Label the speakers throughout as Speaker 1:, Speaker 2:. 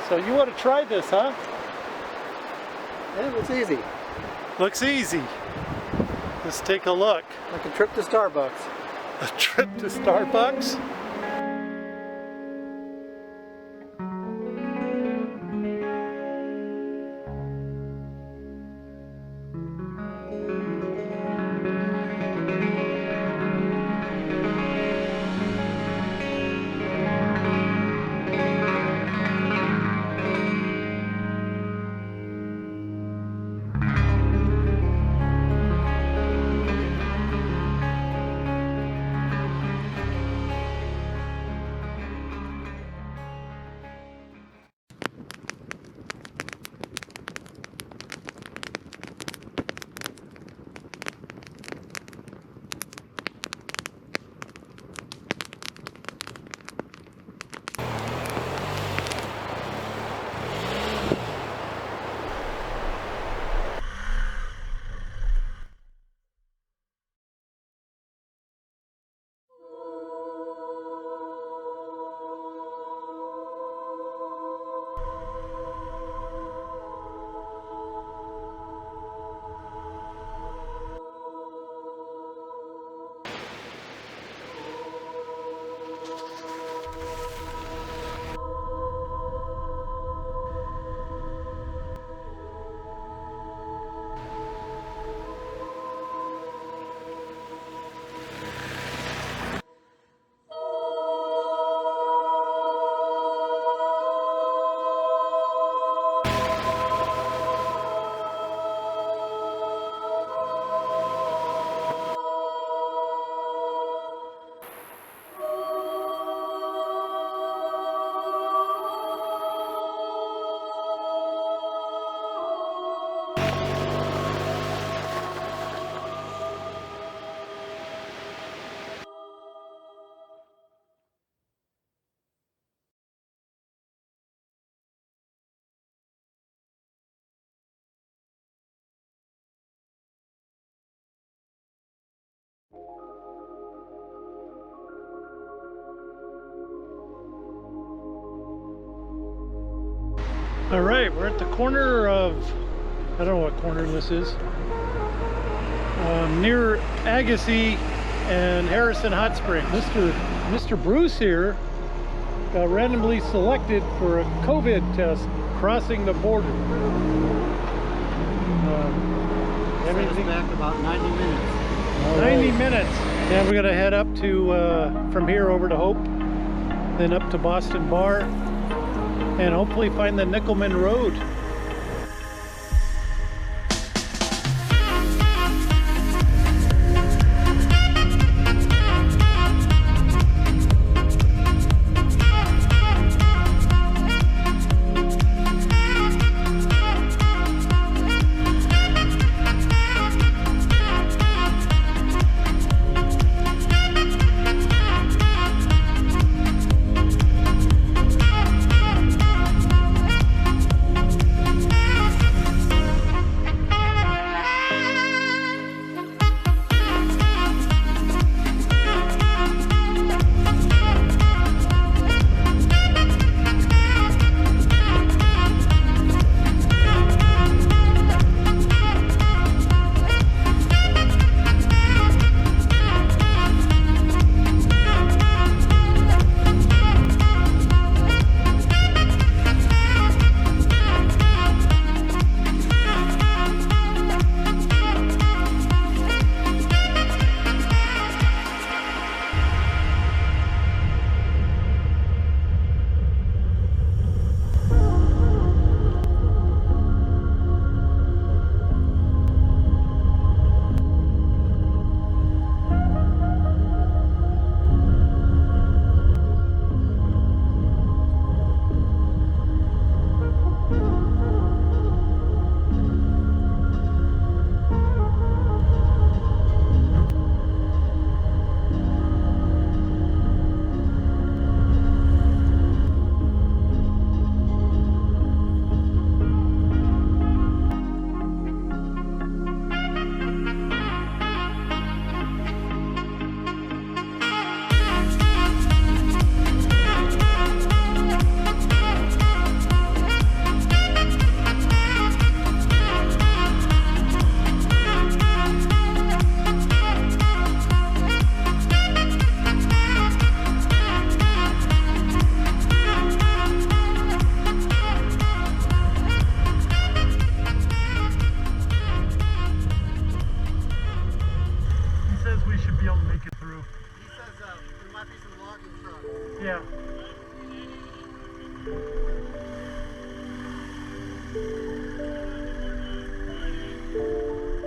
Speaker 1: So you want to try this, huh?
Speaker 2: Yeah, it looks easy.
Speaker 1: Looks easy. Let's take a look.
Speaker 2: Like a trip to Starbucks.
Speaker 1: A trip to Starbucks? All right, we're at the corner of, I don't know what corner this is, near Agassiz and Harrison Hot Springs. Mr. Bruce here got randomly selected for a COVID test crossing the border.
Speaker 2: Set us back about 90 minutes.
Speaker 1: 90 minutes. And we're gonna head up to, from here over to Hope, then up to Boston Bar, and hopefully find the Nickelman Road.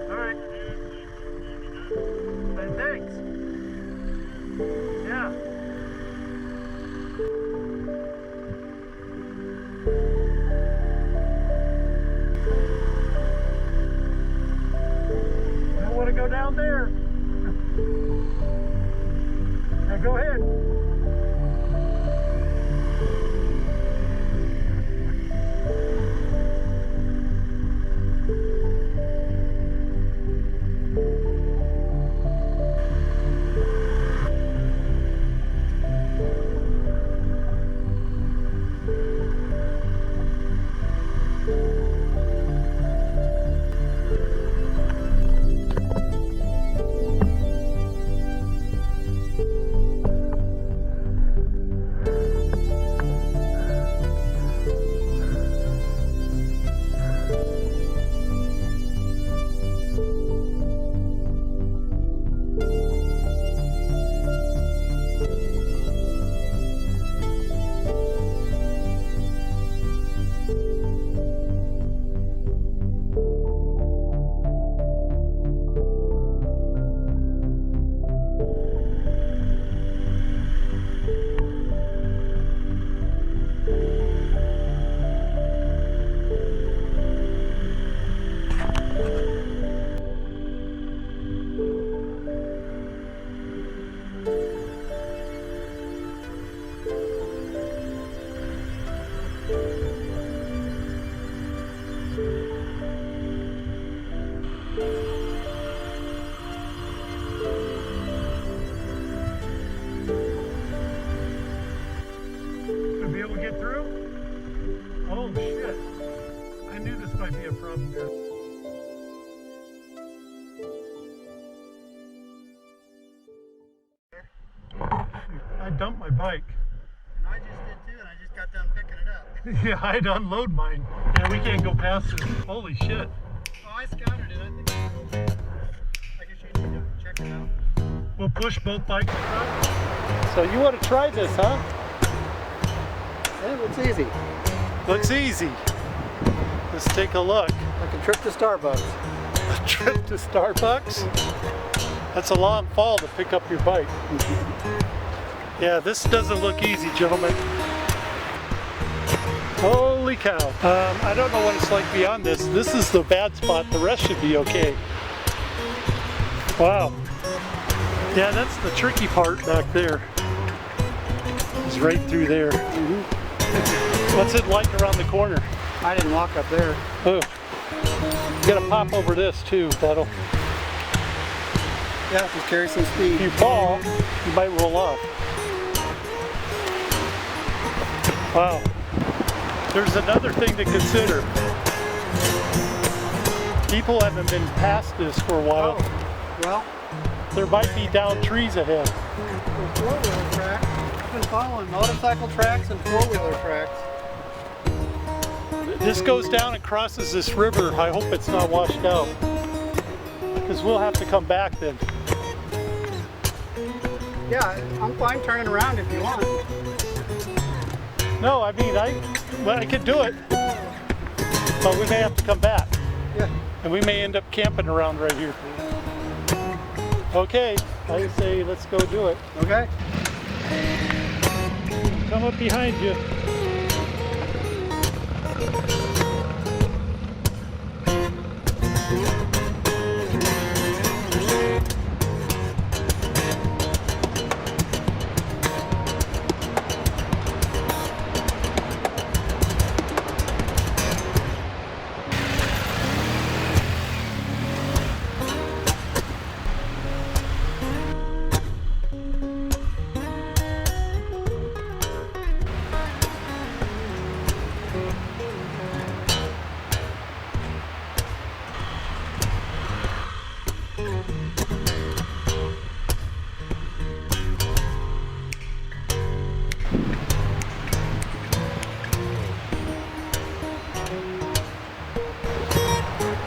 Speaker 1: Alright. Hey, thanks. Yeah. I want to go down there. Now go ahead. Gonna be able to get through? Oh shit. I knew this might be a problem here. I dumped my bike.
Speaker 2: And I just did too, and I just got done picking it up.
Speaker 1: Yeah, I'd unload mine. Yeah, we can't go past this. Holy shit.
Speaker 2: Oh, I scouted it. I think it's cool. I guess you need to check it out.
Speaker 1: We'll push both bikes across. So you want to try this, huh?
Speaker 2: It looks easy.
Speaker 1: Looks easy. Let's take a look.
Speaker 2: Like a trip to Starbucks.
Speaker 1: A trip to Starbucks? That's a long fall to pick up your bike. Yeah, this doesn't look easy, gentlemen. Holy cow. I don't know what it's like beyond this. This is the bad spot. The rest should be okay. Wow. Yeah, that's the tricky part back there. It's right through there. What's it like around the corner?
Speaker 2: I didn't walk up there.
Speaker 1: Oh, you gotta pop over this too. That'll.
Speaker 2: Yeah, just carry some
Speaker 1: If
Speaker 2: speed.
Speaker 1: you fall, you might roll off. Wow. There's another thing to consider. People haven't been past this for a while.
Speaker 2: Oh, well,
Speaker 1: There might be down trees ahead.
Speaker 2: the four-wheeler track. I've been following motorcycle tracks and four-wheeler tracks.
Speaker 1: This goes down and crosses this river. I hope it's not washed out. Because we'll have to come back then.
Speaker 2: Yeah, I'm fine turning around if you want.
Speaker 1: No, I mean, I could do it. But we may have to come back.
Speaker 2: Yeah.
Speaker 1: And we may end up camping around right here. Okay, I say let's go do it.
Speaker 2: Okay.
Speaker 1: Come up behind you.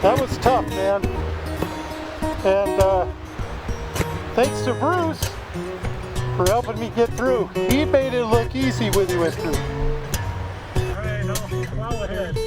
Speaker 1: That was tough, man. And thanks to Bruce for helping me get through. He made it look easy when he went through. plow ahead.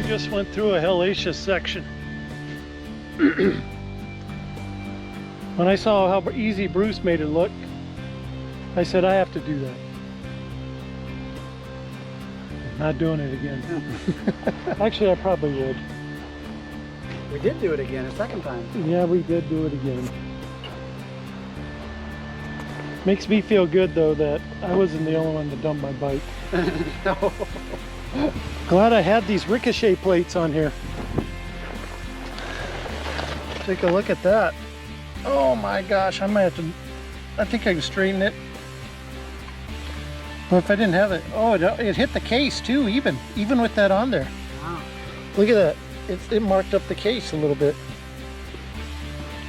Speaker 1: Just went through a hellacious section. When I saw how easy Bruce made it look, I said I have to do that. Not doing it again. Actually, I probably would.
Speaker 2: We did do it again a second time.
Speaker 1: Yeah, we did do it again. Makes me feel good though that I wasn't the only one to dump my bike.
Speaker 2: No.
Speaker 1: Glad I had these ricochet plates on here. Take a look at that. Oh my gosh, I might have to, I think I can straighten it. Well, if I didn't have it, oh, it hit the case too, even with that on there.
Speaker 2: Wow.
Speaker 1: Look at that, it marked up the case a little bit.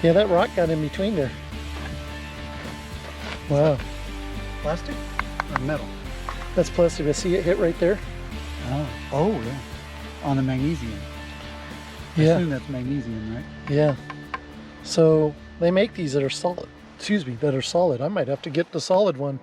Speaker 1: Yeah, that rock got in between there. Wow.
Speaker 2: Plastic or metal?
Speaker 1: That's plastic. I see it hit right there.
Speaker 2: Oh yeah. On the magnesium. I
Speaker 1: Yeah.
Speaker 2: assume that's magnesium, right?
Speaker 1: Yeah. So they make these that are solid. Excuse me, that are solid. I might have to get the solid one.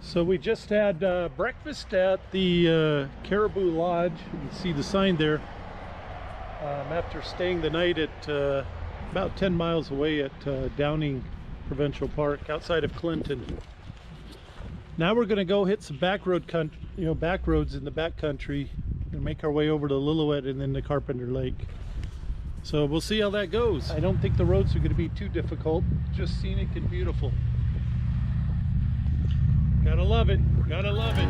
Speaker 1: So we just had breakfast at the Caribou Lodge. You can see the sign there. After staying the night at about 10 miles away at Downing Provincial Park outside of Clinton. Now we're going to go hit some back roads in the back country and make our way over to Lillooet and then to Carpenter Lake. So we'll see how that goes. I don't think the roads are going to be too difficult, just scenic and beautiful. Gotta love it, gotta love it.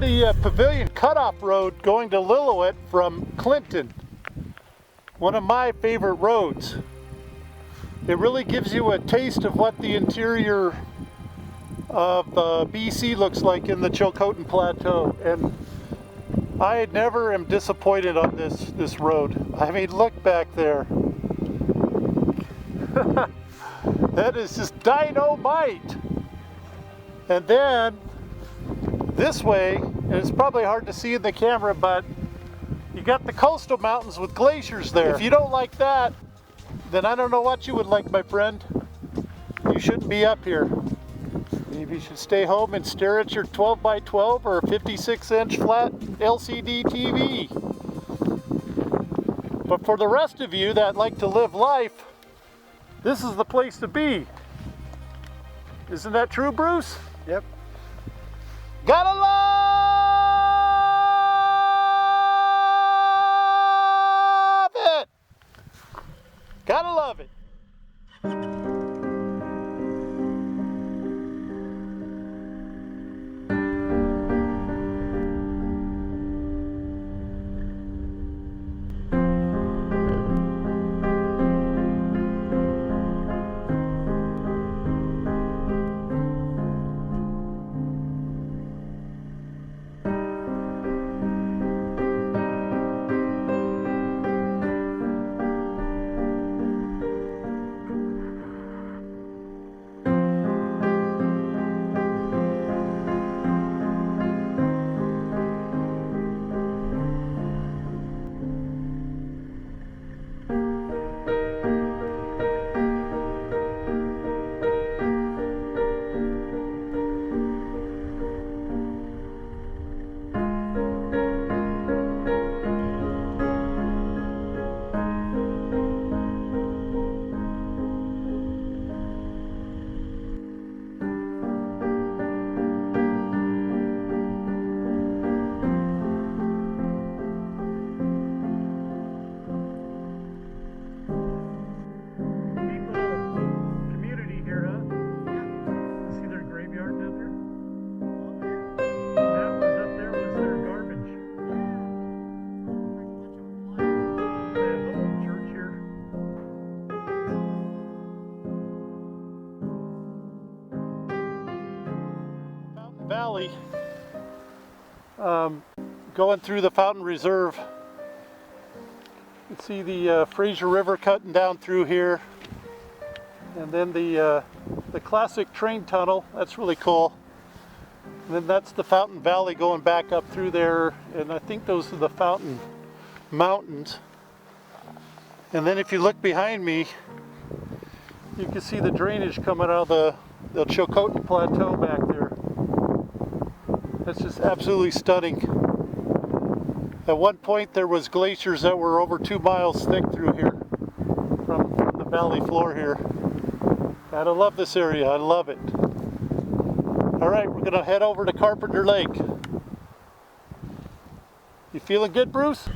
Speaker 1: The Pavilion Cutoff Road going to Lillooet from Clinton. One of my favorite roads. It really gives you a taste of what the interior of BC looks like in the Chilcotin Plateau, and I never am disappointed on this road. I mean, look back there. That is just dynamite. And then this way, and it's probably hard to see in the camera, but you got the coastal mountains with glaciers there. If you don't like that, then I don't know what you would like, my friend. You shouldn't be up here. Maybe you should stay home and stare at your 12x12 or 56-inch flat LCD TV. But for the rest of you that like to live life, this is the place to be. Isn't that true, Bruce?
Speaker 2: Yep.
Speaker 1: Gotta love it! Gotta love it! Fountain Valley, going through the Fountain Reserve. You can see the Fraser River cutting down through here, and then the classic train tunnel. That's really cool. And then that's the Fountain Valley going back up through there, and I think those are the Fountain Mountains. And then if you look behind me, you can see the drainage coming out of the Chilcotin Plateau back there. That's just absolutely stunning. At one point there was glaciers that were over 2 miles thick through here from the valley floor here. And I love this area, I love it. Alright, we're gonna head over to Carpenter Lake. You feeling good, Bruce?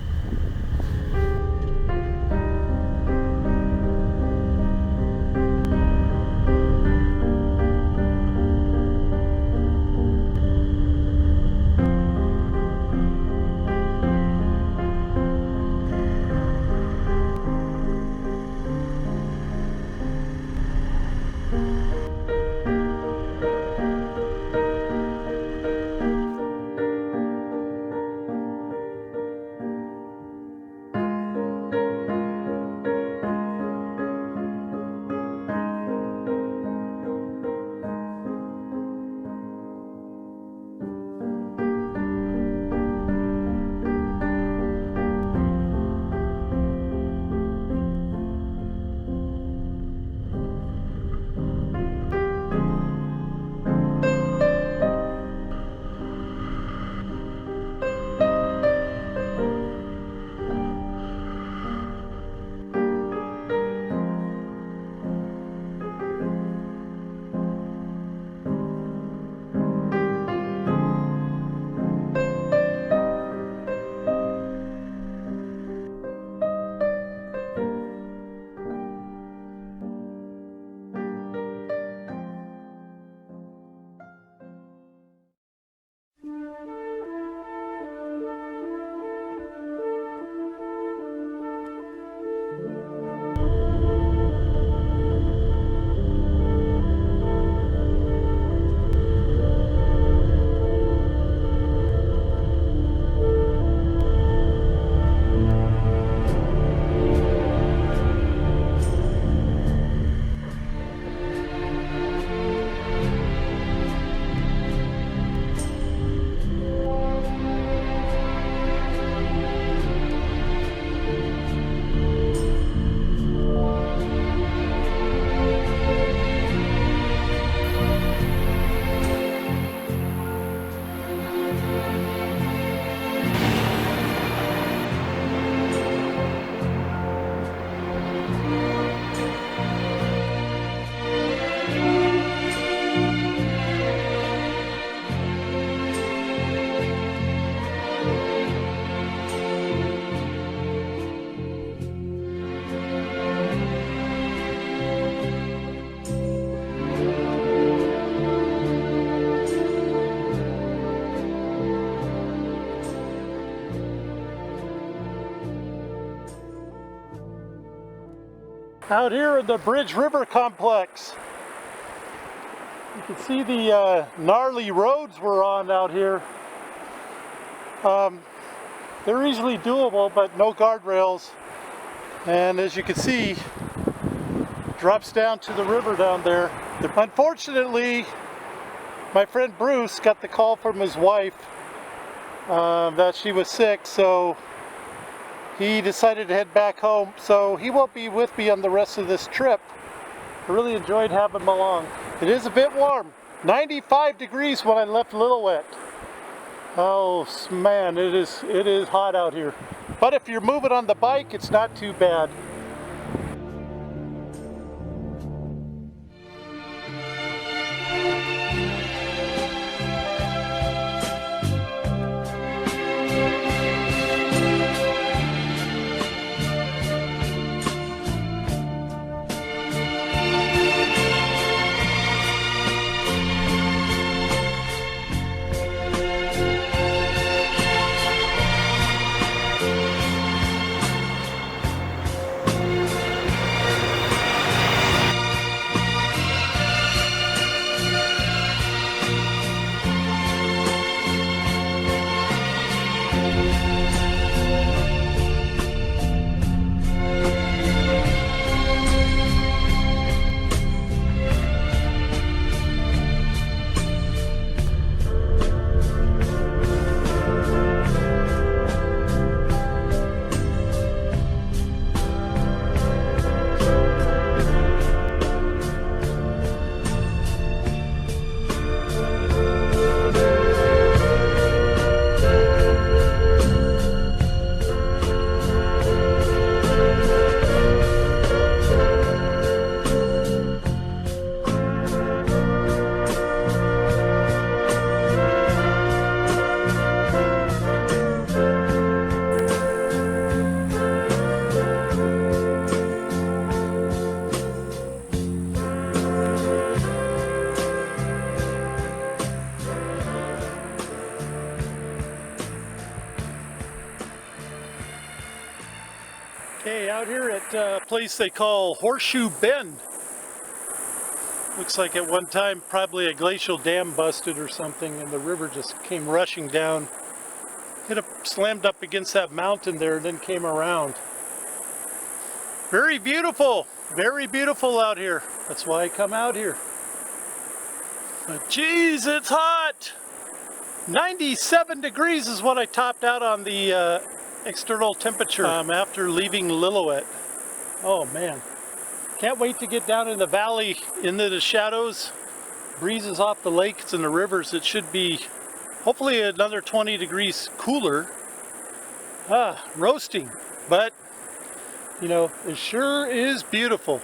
Speaker 1: Out here in the Bridge River complex, you can see the gnarly roads we're on out here. They're easily doable, but no guardrails. And as you can see, drops down to the river down there. Unfortunately, my friend Bruce got the call from his wife that she was sick, so he decided to head back home, so he won't be with me on the rest of this trip. I really enjoyed having him along. It is a bit warm. 95 degrees when I left Lillooet. Oh man, it is hot out here. But if you're moving on the bike, it's not too bad. Okay, out here at a place they call Horseshoe Bend. Looks like at one time probably a glacial dam busted or something and the river just came rushing down. Slammed up against that mountain there and then came around. Very beautiful out here. That's why I come out here. But geez, it's hot. 97 degrees is what I topped out on the external temperature after leaving Lillooet. Oh man, can't wait to get down in the valley into the shadows, breezes off the lakes and the rivers. It should be hopefully another 20 degrees cooler. Roasting, but you know, it sure is beautiful.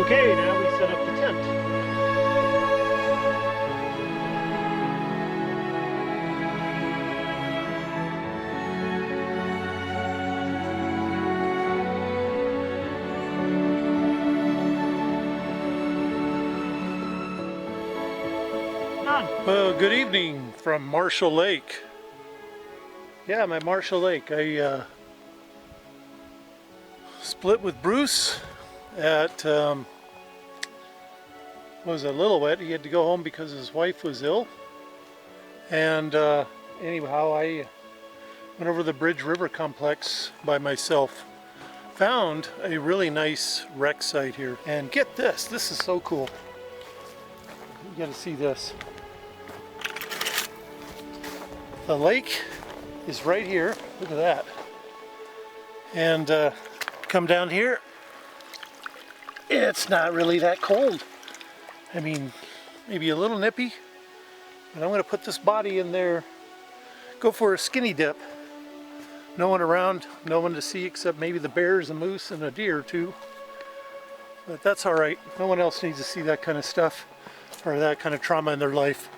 Speaker 1: Okay, now we set up the tent. Well, good evening from Marshall Lake. Yeah, my Marshall Lake. I split with Bruce at what was it, Lillooet. He had to go home because his wife was ill. And anyhow, I went over the Bridge River complex by myself. Found a really nice wreck site here. And get this, this is so cool. You gotta see this. The lake is right here. Look at that. And come down here. It's not really that cold. I mean, maybe a little nippy. But I'm going to put this body in there. Go for a skinny dip. No one around, no one to see except maybe the bears, a moose, and a deer or two. But that's all right. No one else needs to see that kind of stuff or that kind of trauma in their life.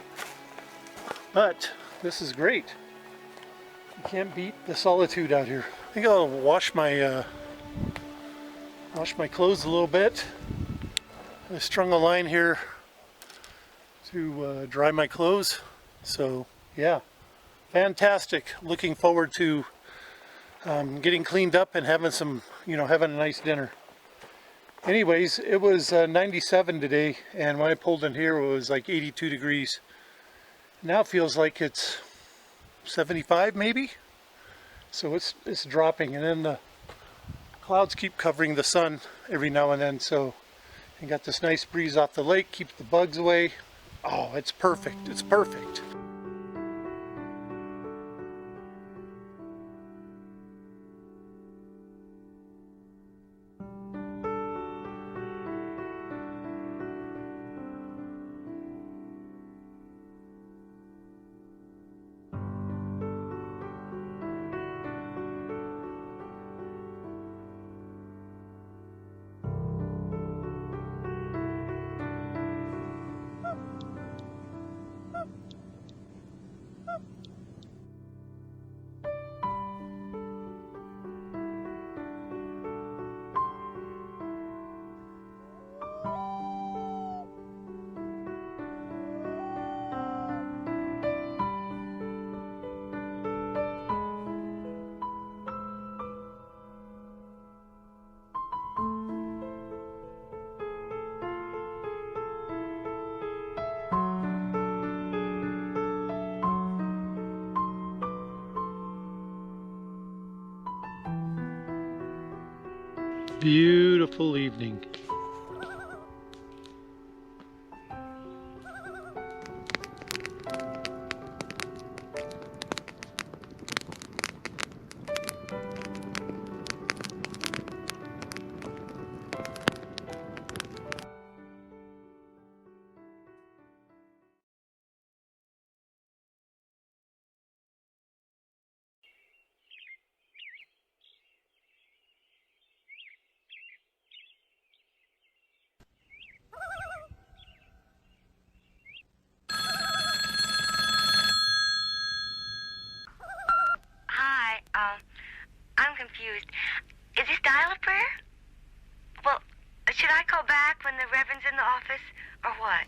Speaker 1: But this is great. You can't beat the solitude out here. I think I'll wash my clothes a little bit. I strung a line here to dry my clothes. So yeah, fantastic. Looking forward to getting cleaned up and having some, having a nice dinner. Anyways, it was 97 today, and when I pulled in here it was like 82 degrees. Now it feels like it's 75 maybe. So it's dropping, and then the clouds keep covering the sun every now and then, so you got this nice breeze off the lake, keeps the bugs away. Oh, it's perfect. It's perfect. Beautiful evening.
Speaker 3: I'm confused. Is this dial a prayer? Well, should I call back when the Reverend's in the office, or what?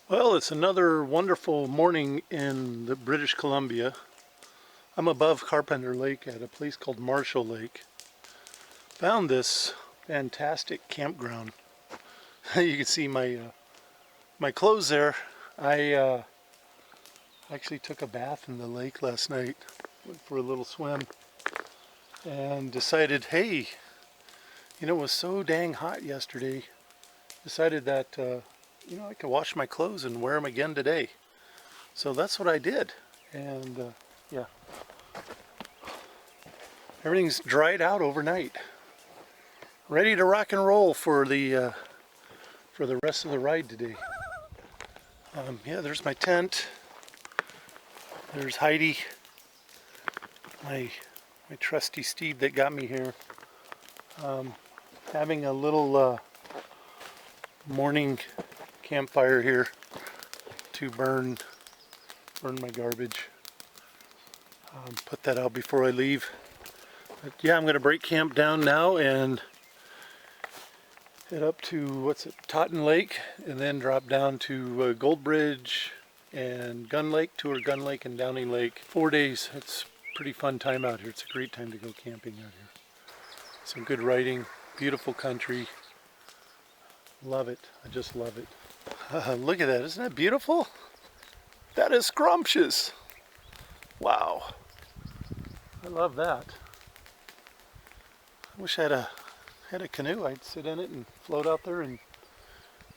Speaker 1: Well, it's another wonderful morning in the British Columbia. I'm above Carpenter Lake at a place called Marshall Lake. Found this fantastic campground. You can see my clothes there. I actually took a bath in the lake last night, went for a little swim, and decided, hey, it was so dang hot yesterday. Decided that I could wash my clothes and wear them again today. So that's what I did, and yeah, everything's dried out overnight, ready to rock and roll for the for the rest of the ride today. Yeah, there's my tent. There's Heidi, my trusty steed that got me here. Having a little morning campfire here to burn my garbage. Put that out before I leave. But yeah, I'm going to break camp down now and head up to Totten Lake, and then drop down to Gold Bridge and Gun Lake, tour Gun Lake and Downing Lake. 4 days. It's a pretty fun time out here. It's a great time to go camping out here. Some good riding, beautiful country. Love it. I just love it. Look at that. Isn't that beautiful? That is scrumptious. Wow. I love that. I wish I had a canoe. I'd sit in it and float out there and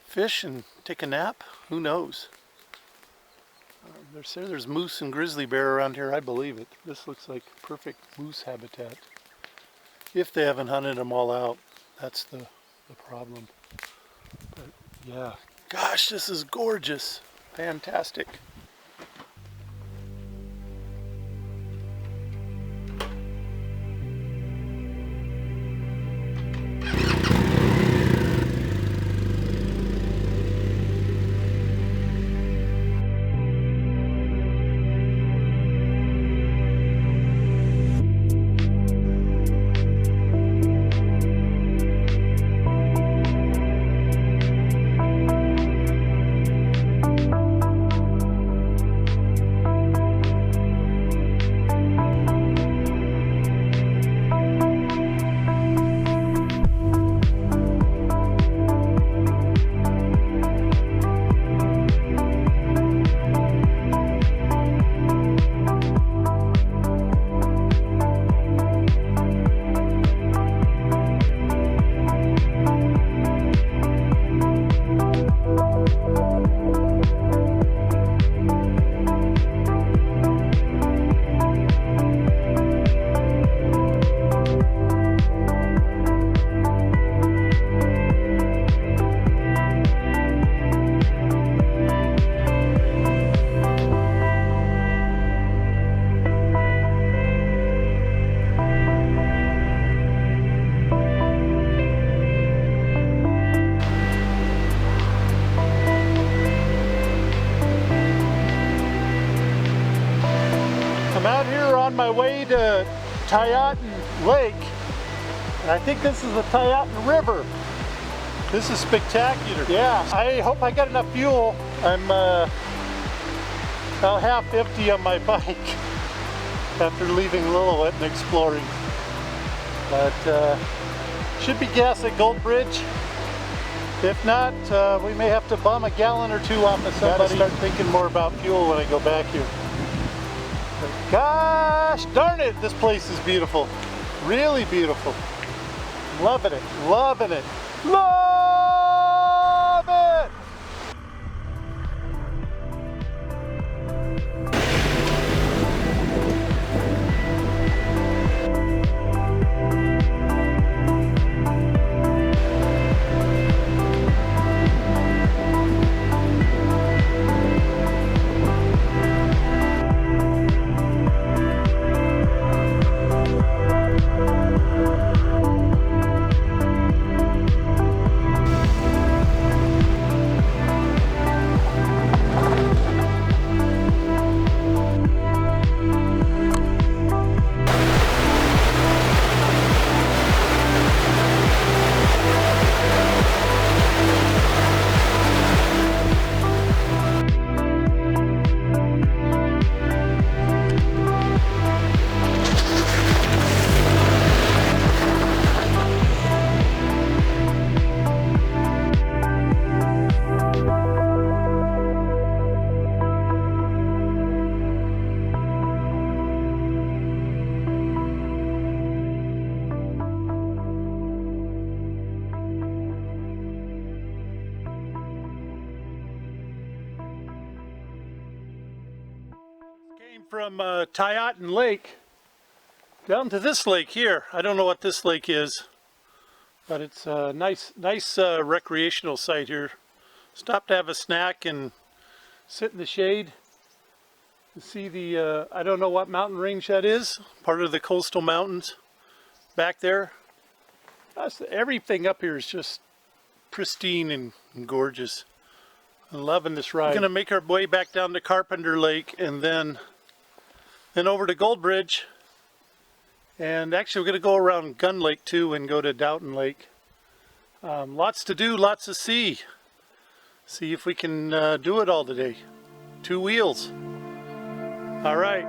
Speaker 1: fish and take a nap. Who knows? There's moose and grizzly bear around here. I believe it. This looks like perfect moose habitat. If they haven't hunted them all out, that's the problem. But yeah, gosh, this is gorgeous. Fantastic. I'm out here on my way to Totten Lake, and I think this is the Totten River. This is spectacular. Yeah, I hope I got enough fuel. I'm about half empty on my bike after leaving Lillooet and exploring. But should be gas at Gold Bridge. If not, we may have to bum a gallon or two off of somebody. Gotta start thinking more about fuel when I go back here. But gosh darn it, this place is beautiful. Really beautiful. Loving it, loving it, love it! From Totten Lake down to this lake here. I don't know what this lake is. But it's a nice recreational site here. Stop to have a snack and sit in the shade. You see the, I don't know what mountain range that is, part of the coastal mountains back there. Everything up here is just pristine and gorgeous. I'm loving this ride. We're gonna make our way back down to Carpenter Lake and then over to Gold Bridge. And actually we're gonna go around Gun Lake too and go to Doughton Lake. Lots to do, lots to see. See if we can do it all today. 2 wheels. All right.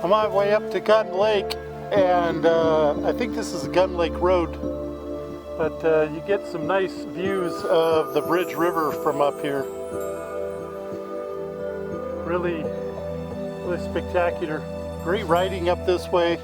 Speaker 1: I'm on my way up to Gun Lake, and I think this is Gun Lake Road, but you get some nice views of the Bridge River from up here. Really spectacular. Great riding up this way.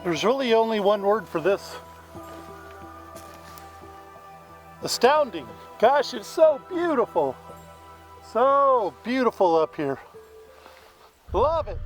Speaker 1: There's really only one word for this. Astounding. Gosh, it's so beautiful. So beautiful up here. Love it.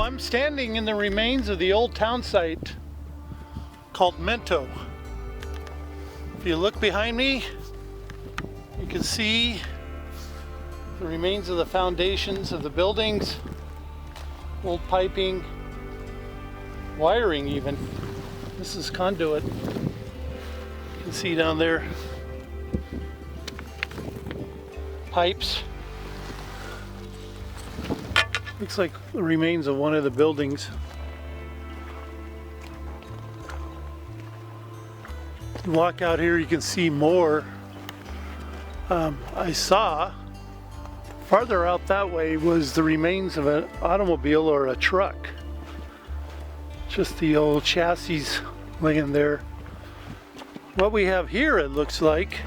Speaker 1: I'm standing in the remains of the old town site called Mento. If you look behind me, you can see the remains of the foundations of the buildings, old piping, wiring even. This is conduit. You can see down there pipes. Looks like the remains of one of the buildings. You walk out here, you can see more. I saw farther out that way was the remains of an automobile or a truck. Just the old chassis laying there. What we have here, it looks like,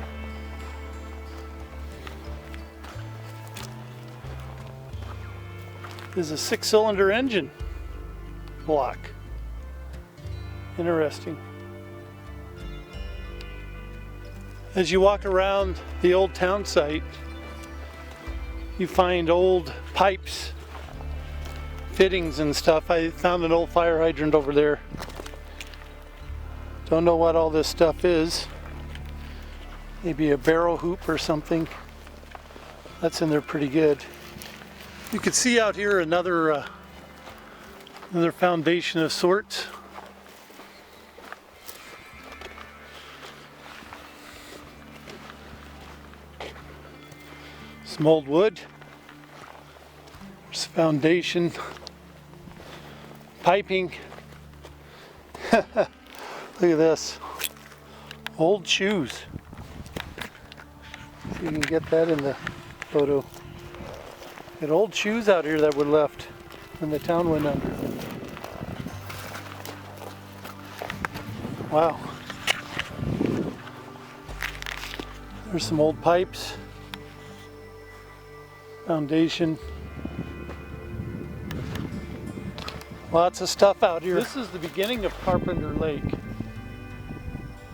Speaker 1: is a 6-cylinder engine block. Interesting. As you walk around the old town site, you find old pipes, fittings and stuff. I found an old fire hydrant over there. Don't know what all this stuff is. Maybe a barrel hoop or something. That's in there pretty good. You can see out here another foundation of sorts. Some old wood. There's foundation, piping. Look at this. Old shoes. See if you can get that in the photo. Got old shoes out here that were left when the town went under. Wow. There's some old pipes. Foundation. Lots of stuff out here. This is the beginning of Carpenter Lake.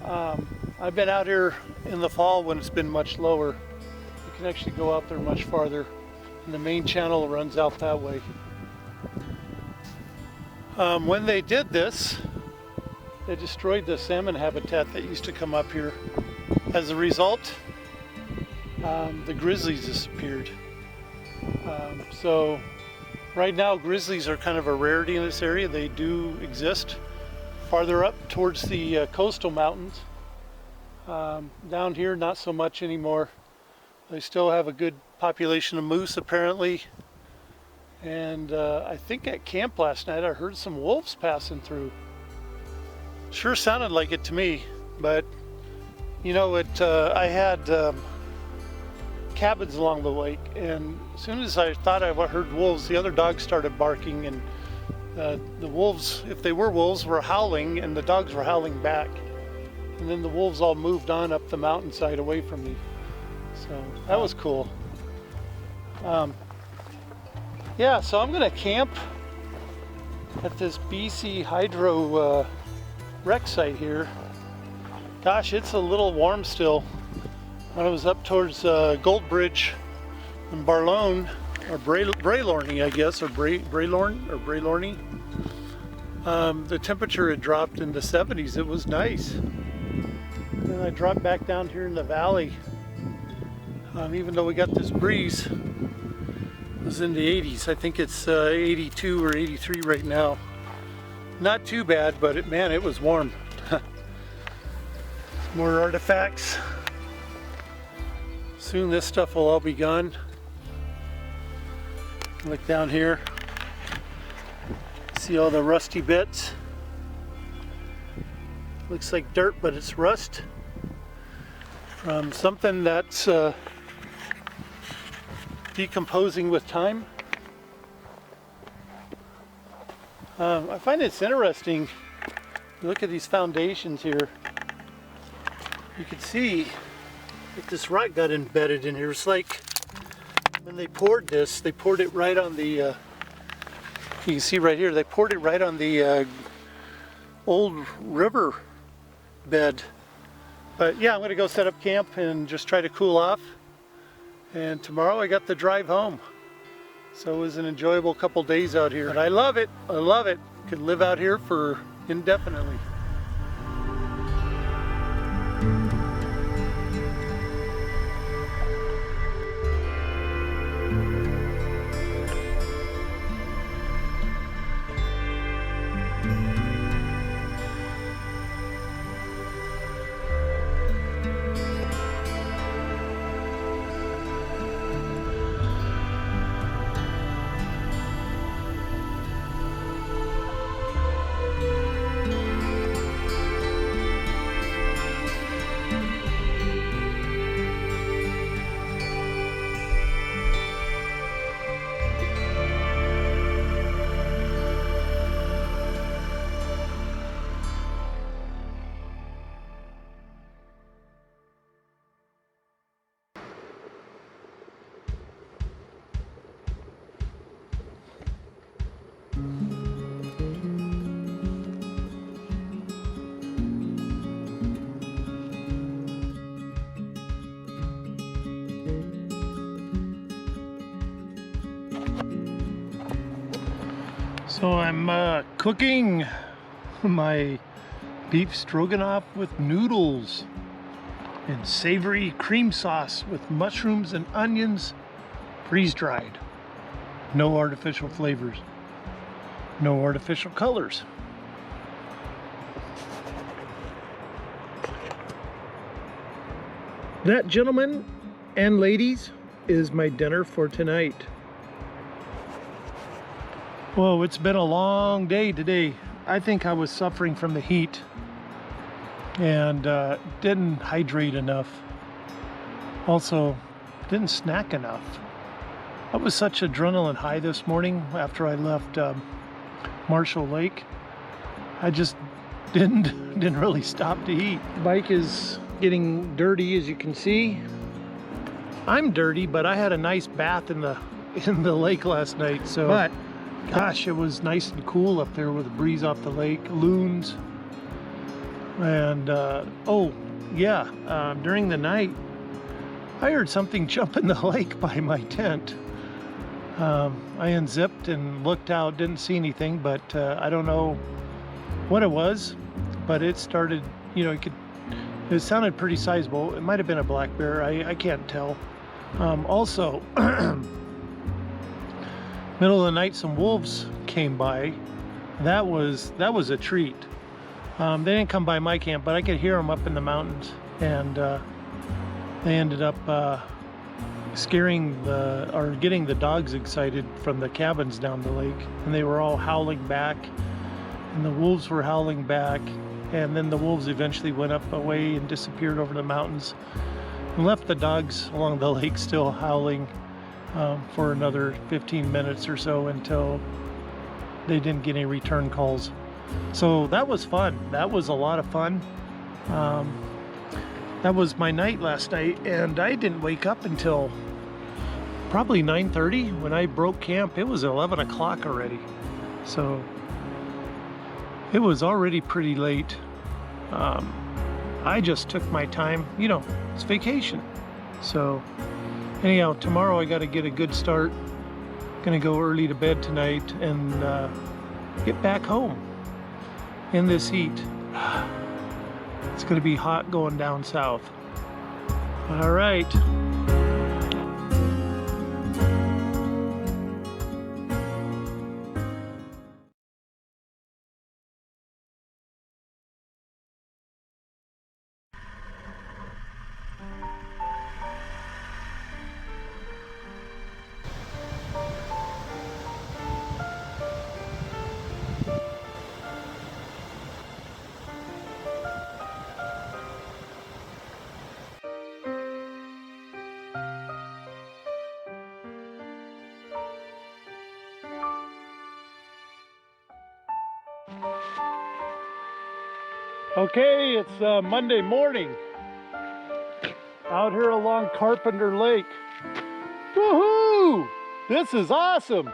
Speaker 1: I've been out here in the fall when it's been much lower. You can actually go out there much farther. And the main channel runs out that way. When they did this, they destroyed the salmon habitat that used to come up here. As a result, the grizzlies disappeared. So right now grizzlies are kind of a rarity in this area. They do exist farther up towards the coastal mountains. Down here not so much anymore. They still have a good population of moose apparently. And I think at camp last night I heard some wolves passing through. Sure sounded like it to me, but you know, I had cabins along the lake, and as soon as I thought I heard wolves, the other dogs started barking, and the wolves, if they were wolves, were howling, and the dogs were howling back. And then the wolves all moved on up the mountainside away from me. So that was cool. Yeah, so I'm gonna camp at this BC Hydro wreck site here. Gosh, it's a little warm still. When I was up towards Goldbridge and Barlone, or Braylorney, I guess, or Braylorney, the temperature had dropped in the 70s. It was nice. Then I dropped back down here in the valley. Even though we got this breeze, it was in the 80s. I think it's 82 or 83 right now. Not too bad, but man, it was warm. More artifacts. Soon this stuff will all be gone. Look down here. See all the rusty bits. Looks like dirt, but it's rust from something that's decomposing with time. I find it's interesting. Look at these foundations here. You can see that this rock got embedded in here. It's like when they poured this, they poured it right on the, you can see right here, they poured it right on the old river bed. But yeah, I'm gonna go set up camp and just try to cool off. And tomorrow I got the drive home. So it was an enjoyable couple days out here. But I love it. I love it. Could live out here for indefinitely. So I'm cooking my beef stroganoff with noodles and savory cream sauce with mushrooms and onions, freeze-dried. No artificial flavors, no artificial colors. That, gentlemen and ladies, is my dinner for tonight. Whoa, it's been a long day today. I think I was suffering from the heat and didn't hydrate enough. Also, didn't snack enough. I was such adrenaline high this morning after I left Marshall Lake. I just didn't really stop to eat. The bike is getting dirty, as you can see. I'm dirty, but I had a nice bath in the lake last night. So, but gosh, it was nice and cool up there with a breeze off the lake, loons, and oh yeah, during the night I heard something jump in the lake by my tent. I unzipped and looked out, didn't see anything, but I don't know what it was, but it started, you know, it sounded pretty sizable. It might have been a black bear, I can't tell. Also, middle of the night, some wolves came by. That was a treat. They didn't come by my camp, but I could hear them up in the mountains, and they ended up getting the dogs excited from the cabins down the lake, and they were all howling back, and the wolves were howling back, and then the wolves eventually went up away and disappeared over the mountains and left the dogs along the lake still howling for another 15 minutes or so until they didn't get any return calls. So that was fun. That was a lot of fun. That was my night last night, and I didn't wake up until probably 9:30 when I broke camp. It was 11 o'clock already. So it was already pretty late. I just took my time, you know, it's vacation. So anyhow, tomorrow I got to get a good start. Gonna go early to bed tonight and get back home in this heat. It's gonna be hot going down south. All right. Okay, it's Monday morning out here along Carpenter Lake. Woohoo! This is awesome.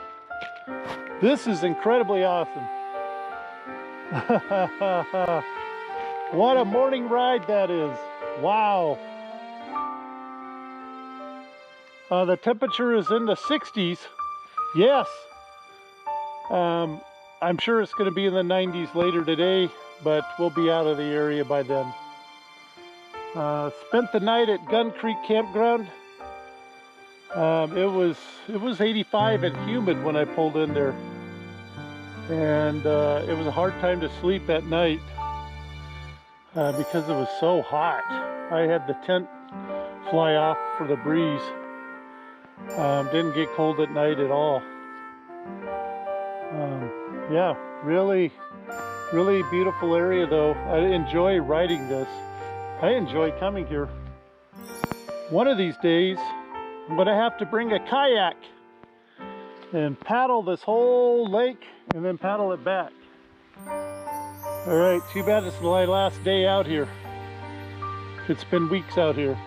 Speaker 1: This is incredibly awesome. What a morning ride that is. Wow. The temperature is in the 60s. Yes. I'm sure it's going to be in the 90s later today, but we'll be out of the area by then. Spent the night at Gun Creek Campground. It was 85 and humid when I pulled in there, and it was a hard time to sleep at night because it was so hot. I had the tent fly off for the breeze. Didn't get cold at night at all. Yeah, really beautiful area though. I enjoy riding this. I enjoy coming here. One of these days, I'm gonna have to bring a kayak and paddle this whole lake and then paddle it back. All right, too bad it's my last day out here. It's been weeks out here.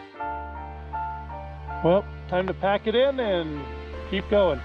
Speaker 1: Well, time to pack it in and keep going.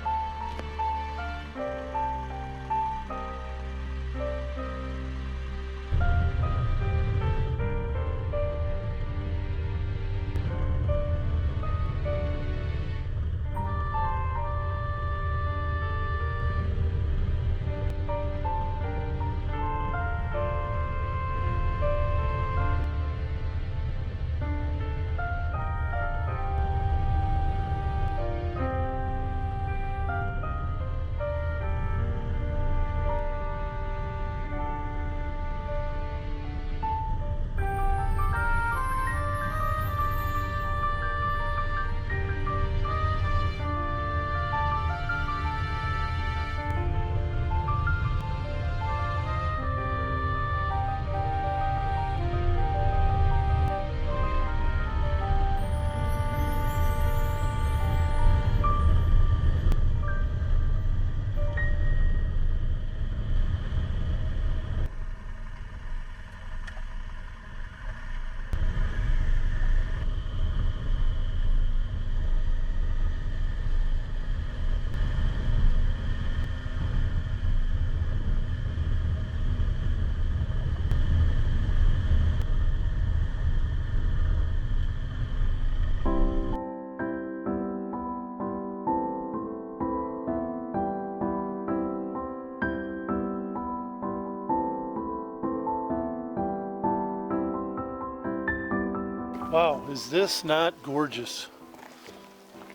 Speaker 1: Wow, is this not gorgeous?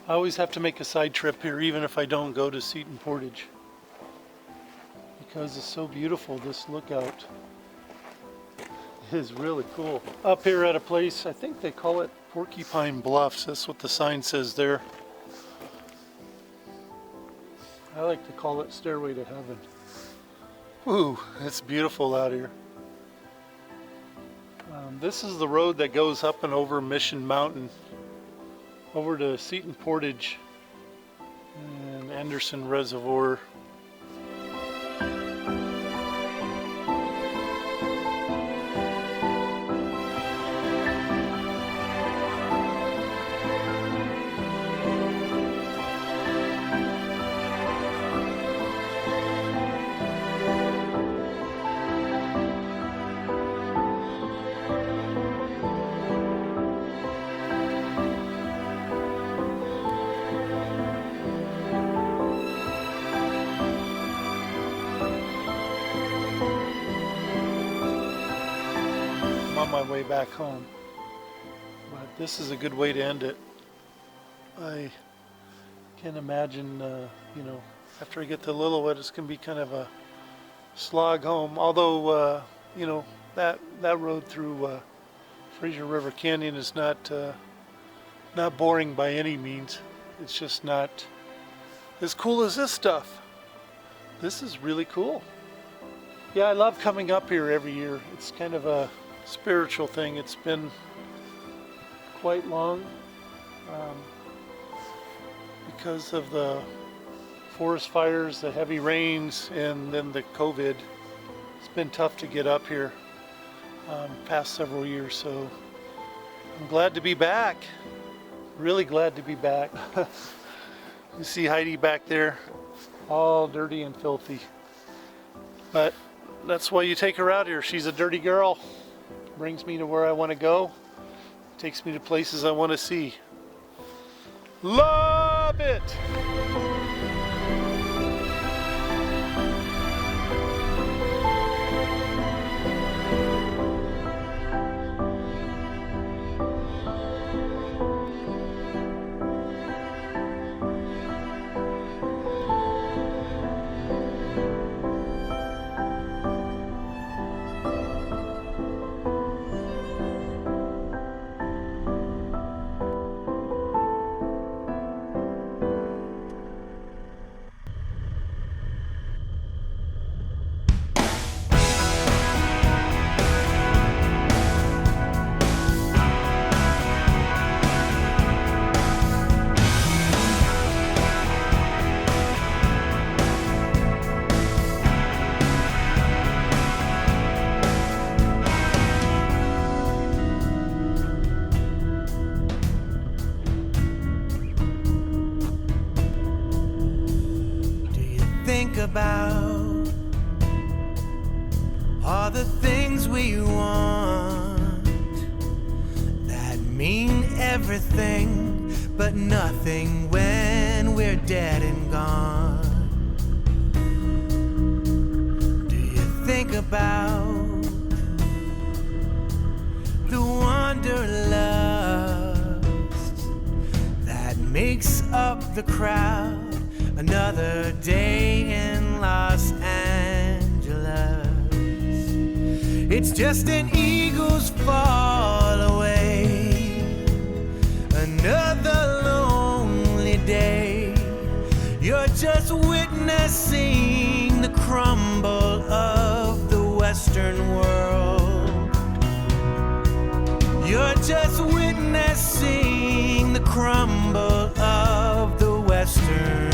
Speaker 1: I always have to make a side trip here even if I don't go to Seton Portage, because it's so beautiful. This lookout is really cool. Up here at a place, I think they call it Porcupine Bluffs. That's what the sign says there. I like to call it Stairway to Heaven. Ooh, it's beautiful out here. This is the road that goes up and over Mission Mountain over to Seton Portage and Anderson Reservoir. On my way back home, but this is a good way to end it. I can imagine, you know, after I get to Lillooet, it's going to be kind of a slog home. Although, you know, that road through Fraser River Canyon is not boring by any means. It's just not as cool as this stuff. This is really cool. Yeah, I love coming up here every year. It's kind of a spiritual thing. It's been quite long because of the forest fires, the heavy rains, and then the COVID. It's been tough to get up here past several years, so I'm glad to be back. Really glad to be back. You see Heidi back there, all dirty and filthy, but that's why you take her out here. She's a dirty girl. Brings me to where I want to go. Takes me to places I want to see. Love it!
Speaker 4: about all the things we want that mean everything but nothing when we're dead and gone. Do you think about the wanderlust that makes up the crowd? Another day in Los Angeles. It's just an eagle's fall away. Another lonely day. You're just witnessing the crumble of the Western world. You're just witnessing the crumble of the Western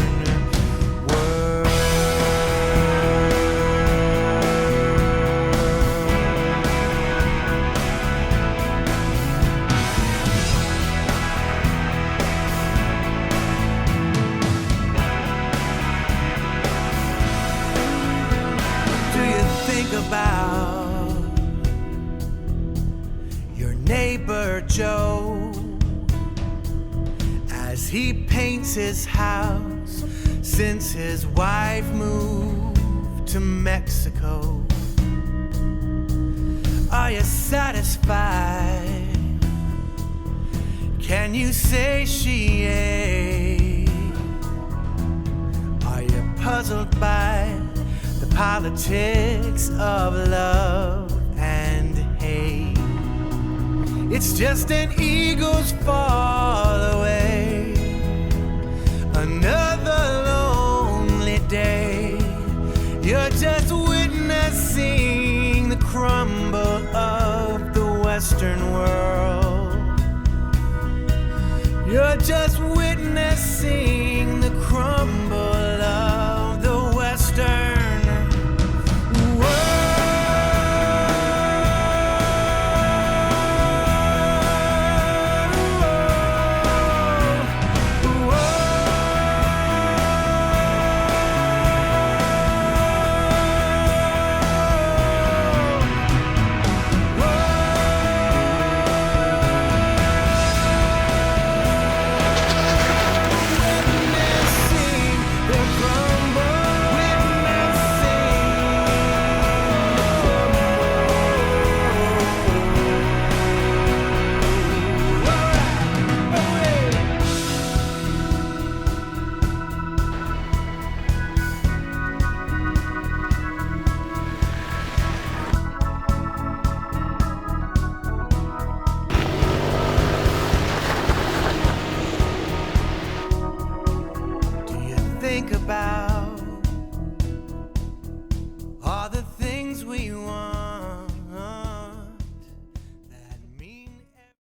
Speaker 4: world. Do you think about your neighbor Joe as he paints his house since his wife moved to Mexico? Are you satisfied? Can you say she ain't? Are you puzzled by the politics of love and hate? It's just an eagle's fall away. Another lonely day. You're just witnessing the crumble of the Western world. You're just